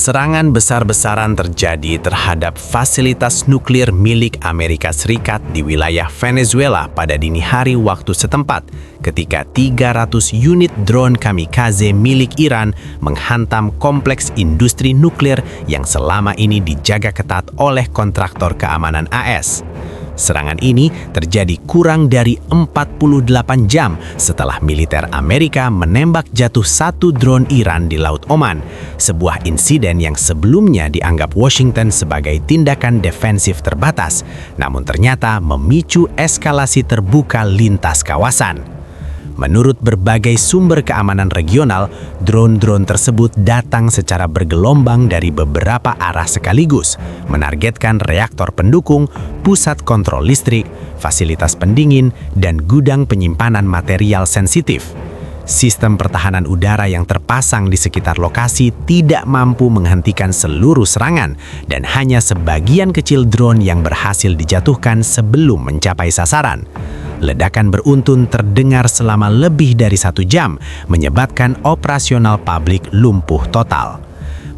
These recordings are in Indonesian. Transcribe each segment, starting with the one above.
Serangan besar-besaran terjadi terhadap fasilitas nuklir milik Amerika Serikat di wilayah Venezuela pada dini hari waktu setempat ketika 300 unit drone kamikaze milik Iran menghantam kompleks industri nuklir yang selama ini dijaga ketat oleh kontraktor keamanan AS. Serangan ini terjadi kurang dari 48 jam setelah militer Amerika menembak jatuh satu drone Iran di Laut Oman, sebuah insiden yang sebelumnya dianggap Washington sebagai tindakan defensif terbatas, namun ternyata memicu eskalasi terbuka lintas kawasan. Menurut berbagai sumber keamanan regional, drone-drone tersebut datang secara bergelombang dari beberapa arah sekaligus, menargetkan reaktor pendukung, pusat kontrol listrik, fasilitas pendingin, dan gudang penyimpanan material sensitif. Sistem pertahanan udara yang terpasang di sekitar lokasi tidak mampu menghentikan seluruh serangan, dan hanya sebagian kecil drone yang berhasil dijatuhkan sebelum mencapai sasaran. Ledakan beruntun terdengar selama lebih dari 1 jam, menyebabkan operasional publik lumpuh total.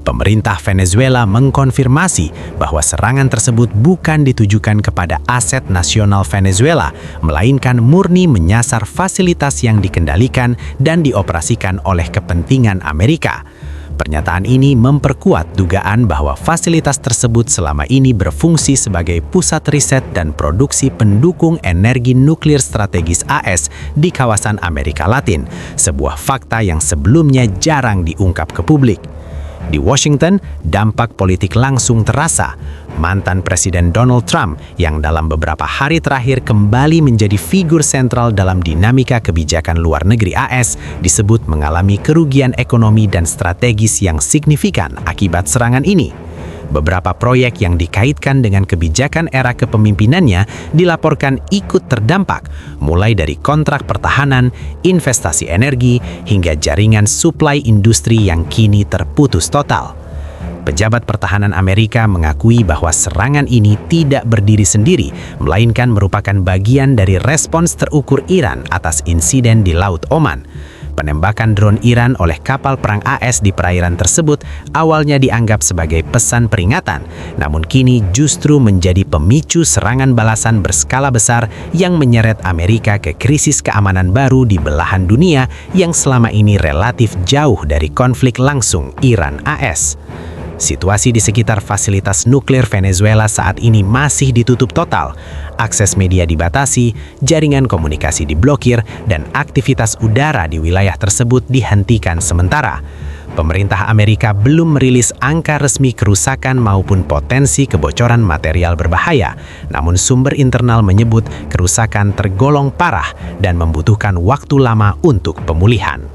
Pemerintah Venezuela mengkonfirmasi bahwa serangan tersebut bukan ditujukan kepada aset nasional Venezuela, melainkan murni menyasar fasilitas yang dikendalikan dan dioperasikan oleh kepentingan Amerika. Pernyataan ini memperkuat dugaan bahwa fasilitas tersebut selama ini berfungsi sebagai pusat riset dan produksi pendukung energi nuklir strategis AS di kawasan Amerika Latin, sebuah fakta yang sebelumnya jarang diungkap ke publik. Di Washington, dampak politik langsung terasa. Mantan Presiden Donald Trump yang dalam beberapa hari terakhir kembali menjadi figur sentral dalam dinamika kebijakan luar negeri AS disebut mengalami kerugian ekonomi dan strategis yang signifikan akibat serangan ini. Beberapa proyek yang dikaitkan dengan kebijakan era kepemimpinannya dilaporkan ikut terdampak, mulai dari kontrak pertahanan, investasi energi, hingga jaringan suplai industri yang kini terputus total. Pejabat pertahanan Amerika mengakui bahwa serangan ini tidak berdiri sendiri, melainkan merupakan bagian dari respons terukur Iran atas insiden di Laut Oman. Penembakan drone Iran oleh kapal perang AS di perairan tersebut awalnya dianggap sebagai pesan peringatan, namun kini justru menjadi pemicu serangan balasan berskala besar yang menyeret Amerika ke krisis keamanan baru di belahan dunia yang selama ini relatif jauh dari konflik langsung Iran-AS. Situasi di sekitar fasilitas nuklir Venezuela saat ini masih ditutup total. Akses media dibatasi, jaringan komunikasi diblokir, dan aktivitas udara di wilayah tersebut dihentikan sementara. Pemerintah Amerika belum merilis angka resmi kerusakan maupun potensi kebocoran material berbahaya, namun sumber internal menyebut kerusakan tergolong parah dan membutuhkan waktu lama untuk pemulihan.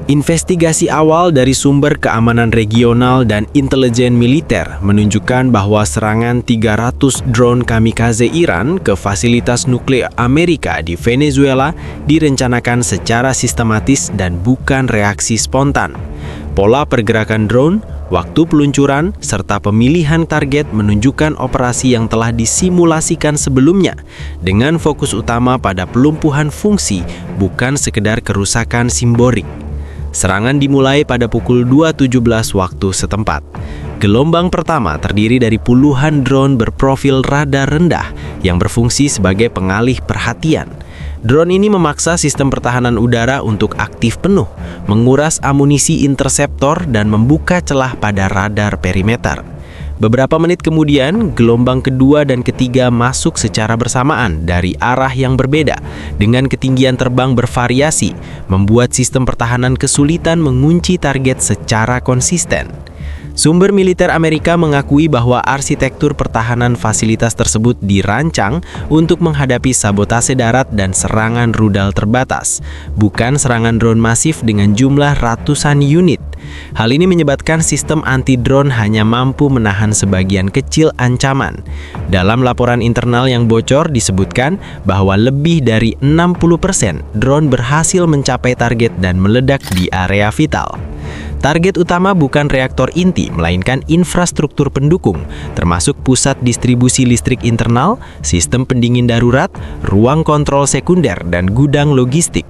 Investigasi awal dari sumber keamanan regional dan intelijen militer menunjukkan bahwa serangan 300 drone kamikaze Iran ke fasilitas nuklir Amerika di Venezuela direncanakan secara sistematis dan bukan reaksi spontan. Pola pergerakan drone, waktu peluncuran, serta pemilihan target menunjukkan operasi yang telah disimulasikan sebelumnya dengan fokus utama pada pelumpuhan fungsi, bukan sekedar kerusakan simbolik. Serangan dimulai pada pukul 2.17 waktu setempat. Gelombang pertama terdiri dari puluhan drone berprofil radar rendah yang berfungsi sebagai pengalih perhatian. Drone ini memaksa sistem pertahanan udara untuk aktif penuh, menguras amunisi interseptor dan membuka celah pada radar perimeter. Beberapa menit kemudian, gelombang kedua dan ketiga masuk secara bersamaan dari arah yang berbeda dengan ketinggian terbang bervariasi, membuat sistem pertahanan kesulitan mengunci target secara konsisten. Sumber militer Amerika mengakui bahwa arsitektur pertahanan fasilitas tersebut dirancang untuk menghadapi sabotase darat dan serangan rudal terbatas, bukan serangan drone masif dengan jumlah ratusan unit. Hal ini menyebabkan sistem anti-drone hanya mampu menahan sebagian kecil ancaman. Dalam laporan internal yang bocor disebutkan bahwa lebih dari 60% drone berhasil mencapai target dan meledak di area vital. Target utama bukan reaktor inti, melainkan infrastruktur pendukung, termasuk pusat distribusi listrik internal, sistem pendingin darurat, ruang kontrol sekunder, dan gudang logistik.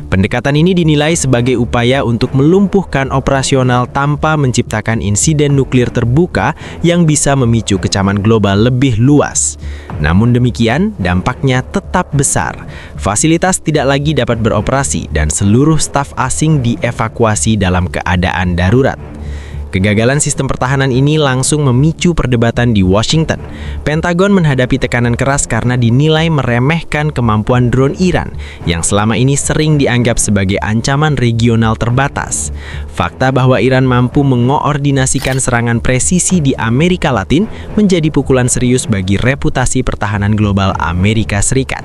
Pendekatan ini dinilai sebagai upaya untuk melumpuhkan operasional tanpa menciptakan insiden nuklir terbuka yang bisa memicu kecaman global lebih luas. Namun demikian, dampaknya tetap besar. Fasilitas tidak lagi dapat beroperasi dan seluruh staf asing dievakuasi dalam keadaan darurat. Kegagalan sistem pertahanan ini langsung memicu perdebatan di Washington. Pentagon menghadapi tekanan keras karena dinilai meremehkan kemampuan drone Iran yang selama ini sering dianggap sebagai ancaman regional terbatas. Fakta bahwa Iran mampu mengoordinasikan serangan presisi di Amerika Latin menjadi pukulan serius bagi reputasi pertahanan global Amerika Serikat.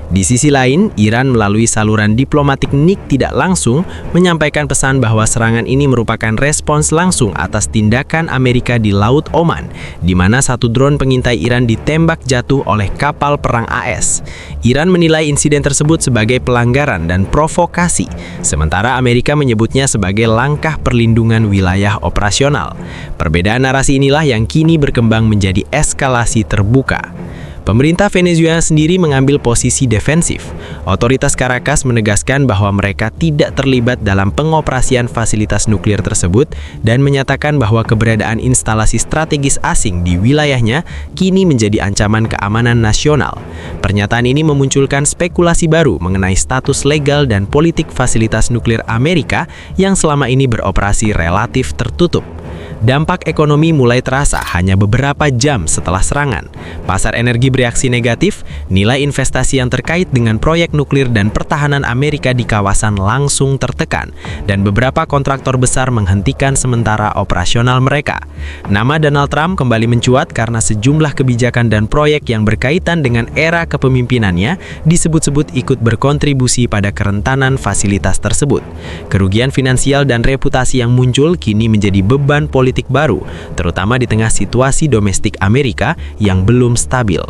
Di sisi lain, Iran melalui saluran diplomatik NIK tidak langsung menyampaikan pesan bahwa serangan ini merupakan respons langsung atas tindakan Amerika di Laut Oman, di mana satu drone pengintai Iran ditembak jatuh oleh kapal perang AS. Iran menilai insiden tersebut sebagai pelanggaran dan provokasi, sementara Amerika menyebutnya sebagai langkah perlindungan wilayah operasional. Perbedaan narasi inilah yang kini berkembang menjadi eskalasi terbuka. Pemerintah Venezuela sendiri mengambil posisi defensif. Otoritas Caracas menegaskan bahwa mereka tidak terlibat dalam pengoperasian fasilitas nuklir tersebut dan menyatakan bahwa keberadaan instalasi strategis asing di wilayahnya kini menjadi ancaman keamanan nasional. Pernyataan ini memunculkan spekulasi baru mengenai status legal dan politik fasilitas nuklir Amerika yang selama ini beroperasi relatif tertutup. Dampak ekonomi mulai terasa hanya beberapa jam setelah serangan. Pasar energi bereaksi negatif, nilai investasi yang terkait dengan proyek nuklir dan pertahanan Amerika di kawasan langsung tertekan, dan beberapa kontraktor besar menghentikan sementara operasional mereka. Nama Donald Trump kembali mencuat karena sejumlah kebijakan dan proyek yang berkaitan dengan era kepemimpinannya disebut-sebut ikut berkontribusi pada kerentanan fasilitas tersebut. Kerugian finansial dan reputasi yang muncul kini menjadi beban politik baru, terutama di tengah situasi domestik Amerika yang belum stabil.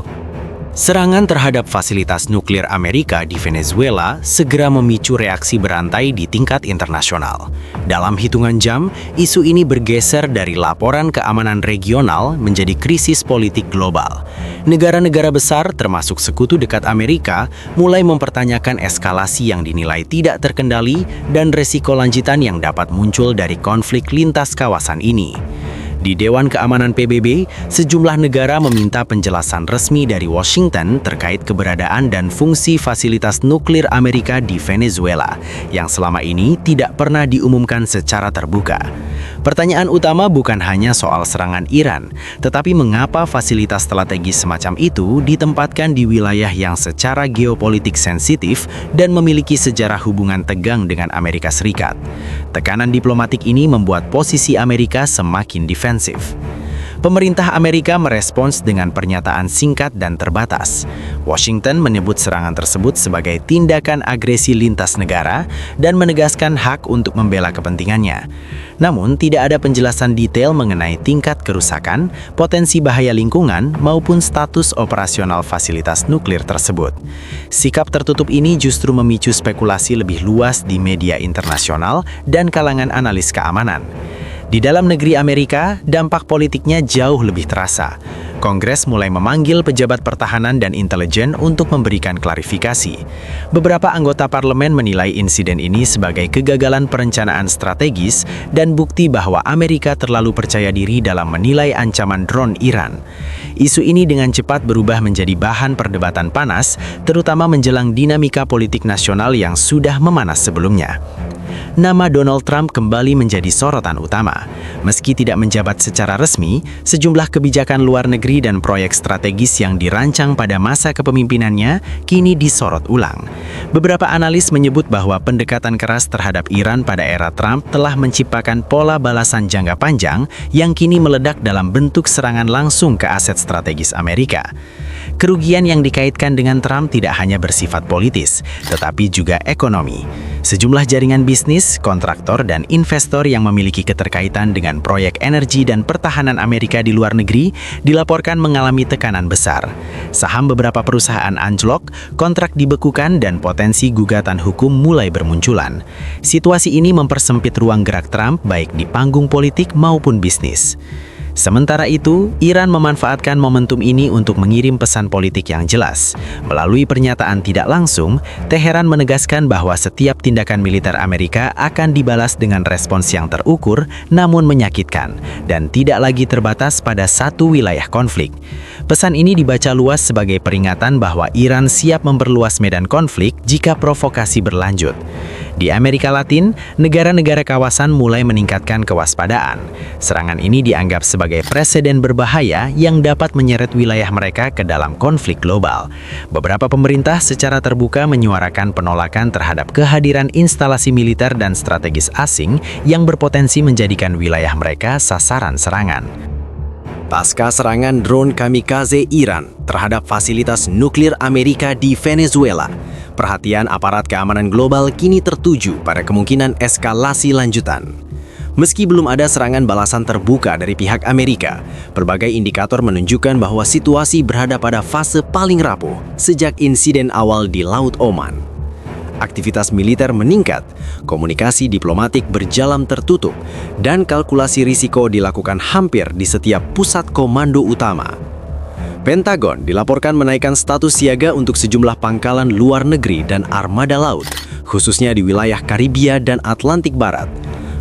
Serangan terhadap fasilitas nuklir Amerika di Venezuela segera memicu reaksi berantai di tingkat internasional. Dalam hitungan jam, isu ini bergeser dari laporan keamanan regional menjadi krisis politik global. Negara-negara besar, termasuk sekutu dekat Amerika, mulai mempertanyakan eskalasi yang dinilai tidak terkendali dan resiko lanjutan yang dapat muncul dari konflik lintas kawasan ini. Di Dewan Keamanan PBB, sejumlah negara meminta penjelasan resmi dari Washington terkait keberadaan dan fungsi fasilitas nuklir Amerika di Venezuela, yang selama ini tidak pernah diumumkan secara terbuka. Pertanyaan utama bukan hanya soal serangan Iran, tetapi mengapa fasilitas strategis semacam itu ditempatkan di wilayah yang secara geopolitik sensitif dan memiliki sejarah hubungan tegang dengan Amerika Serikat. Tekanan diplomatik ini membuat posisi Amerika semakin defensif. Pemerintah Amerika merespons dengan pernyataan singkat dan terbatas. Washington menyebut serangan tersebut sebagai tindakan agresi lintas negara dan menegaskan hak untuk membela kepentingannya. Namun, tidak ada penjelasan detail mengenai tingkat kerusakan, potensi bahaya lingkungan, maupun status operasional fasilitas nuklir tersebut. Sikap tertutup ini justru memicu spekulasi lebih luas di media internasional dan kalangan analis keamanan. Di dalam negeri Amerika, dampak politiknya jauh lebih terasa. Kongres mulai memanggil pejabat pertahanan dan intelijen untuk memberikan klarifikasi. Beberapa anggota parlemen menilai insiden ini sebagai kegagalan perencanaan strategis dan bukti bahwa Amerika terlalu percaya diri dalam menilai ancaman drone Iran. Isu ini dengan cepat berubah menjadi bahan perdebatan panas, terutama menjelang dinamika politik nasional yang sudah memanas sebelumnya. Nama Donald Trump kembali menjadi sorotan utama. Meski tidak menjabat secara resmi, sejumlah kebijakan luar negeri dan proyek strategis yang dirancang pada masa kepemimpinannya kini disorot ulang. Beberapa analis menyebut bahwa pendekatan keras terhadap Iran pada era Trump telah menciptakan pola balasan jangka panjang yang kini meledak dalam bentuk serangan langsung ke aset strategis Amerika. Kerugian yang dikaitkan dengan Trump tidak hanya bersifat politis, tetapi juga ekonomi. Sejumlah jaringan bisnis, kontraktor, dan investor yang memiliki keterkaitan dengan proyek energi dan pertahanan Amerika di luar negeri dilaporkan mengalami tekanan besar. Saham beberapa perusahaan anjlok, kontrak dibekukan, dan potensi gugatan hukum mulai bermunculan. Situasi ini mempersempit ruang gerak Trump baik di panggung politik maupun bisnis. Sementara itu, Iran memanfaatkan momentum ini untuk mengirim pesan politik yang jelas. Melalui pernyataan tidak langsung, Teheran menegaskan bahwa setiap tindakan militer Amerika akan dibalas dengan respons yang terukur namun menyakitkan, dan tidak lagi terbatas pada satu wilayah konflik. Pesan ini dibaca luas sebagai peringatan bahwa Iran siap memperluas medan konflik jika provokasi berlanjut. Di Amerika Latin, negara-negara kawasan mulai meningkatkan kewaspadaan. Serangan ini dianggap sebagai preseden berbahaya yang dapat menyeret wilayah mereka ke dalam konflik global. Beberapa pemerintah secara terbuka menyuarakan penolakan terhadap kehadiran instalasi militer dan strategis asing yang berpotensi menjadikan wilayah mereka sasaran serangan. Pasca serangan drone kamikaze Iran terhadap fasilitas nuklir Amerika di Venezuela, perhatian aparat keamanan global kini tertuju pada kemungkinan eskalasi lanjutan. Meski belum ada serangan balasan terbuka dari pihak Amerika, berbagai indikator menunjukkan bahwa situasi berada pada fase paling rapuh sejak insiden awal di Laut Oman. Aktivitas militer meningkat, komunikasi diplomatik berjalan tertutup, dan kalkulasi risiko dilakukan hampir di setiap pusat komando utama. Pentagon dilaporkan menaikkan status siaga untuk sejumlah pangkalan luar negeri dan armada laut, khususnya di wilayah Karibia dan Atlantik Barat.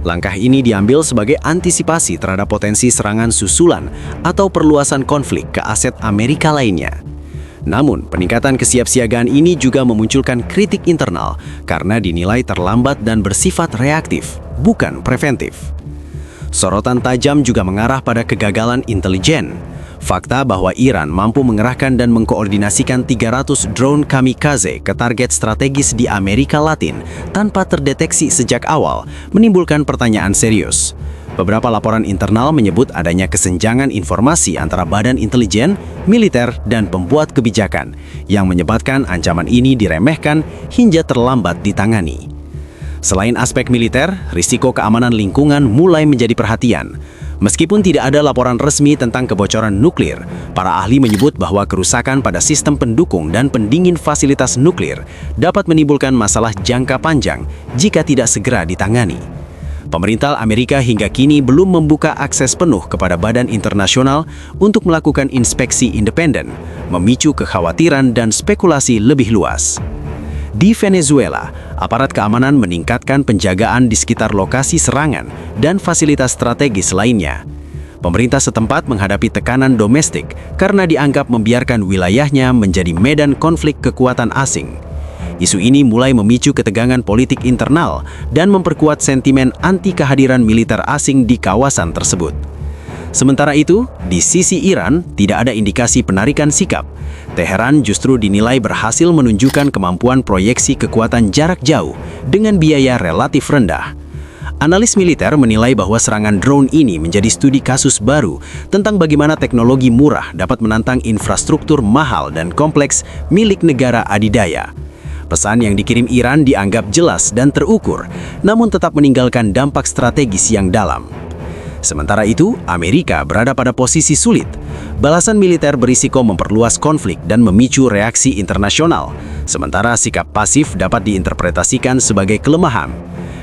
Langkah ini diambil sebagai antisipasi terhadap potensi serangan susulan atau perluasan konflik ke aset Amerika lainnya. Namun, peningkatan kesiapsiagaan ini juga memunculkan kritik internal karena dinilai terlambat dan bersifat reaktif, bukan preventif. Sorotan tajam juga mengarah pada kegagalan intelijen. Fakta bahwa Iran mampu mengerahkan dan mengkoordinasikan 300 drone kamikaze ke target strategis di Amerika Latin tanpa terdeteksi sejak awal menimbulkan pertanyaan serius. Beberapa laporan internal menyebut adanya kesenjangan informasi antara badan intelijen, militer, dan pembuat kebijakan, yang menyebabkan ancaman ini diremehkan hingga terlambat ditangani. Selain aspek militer, risiko keamanan lingkungan mulai menjadi perhatian. Meskipun tidak ada laporan resmi tentang kebocoran nuklir, para ahli menyebut bahwa kerusakan pada sistem pendukung dan pendingin fasilitas nuklir dapat menimbulkan masalah jangka panjang jika tidak segera ditangani. Pemerintah Amerika hingga kini belum membuka akses penuh kepada badan internasional untuk melakukan inspeksi independen, memicu kekhawatiran dan spekulasi lebih luas. Di Venezuela, aparat keamanan meningkatkan penjagaan di sekitar lokasi serangan dan fasilitas strategis lainnya. Pemerintah setempat menghadapi tekanan domestik karena dianggap membiarkan wilayahnya menjadi medan konflik kekuatan asing. Isu ini mulai memicu ketegangan politik internal dan memperkuat sentimen anti kehadiran militer asing di kawasan tersebut. Sementara itu, di sisi Iran tidak ada indikasi penarikan sikap. Teheran justru dinilai berhasil menunjukkan kemampuan proyeksi kekuatan jarak jauh dengan biaya relatif rendah. Analis militer menilai bahwa serangan drone ini menjadi studi kasus baru tentang bagaimana teknologi murah dapat menantang infrastruktur mahal dan kompleks milik negara adidaya. Pesan yang dikirim Iran dianggap jelas dan terukur, namun tetap meninggalkan dampak strategis yang dalam. Sementara itu, Amerika berada pada posisi sulit. Balasan militer berisiko memperluas konflik dan memicu reaksi internasional, sementara sikap pasif dapat diinterpretasikan sebagai kelemahan.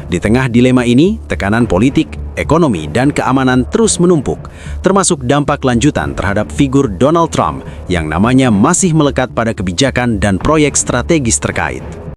Di tengah dilema ini, tekanan politik, ekonomi, dan keamanan terus menumpuk, termasuk dampak lanjutan terhadap figur Donald Trump yang namanya masih melekat pada kebijakan dan proyek strategis terkait.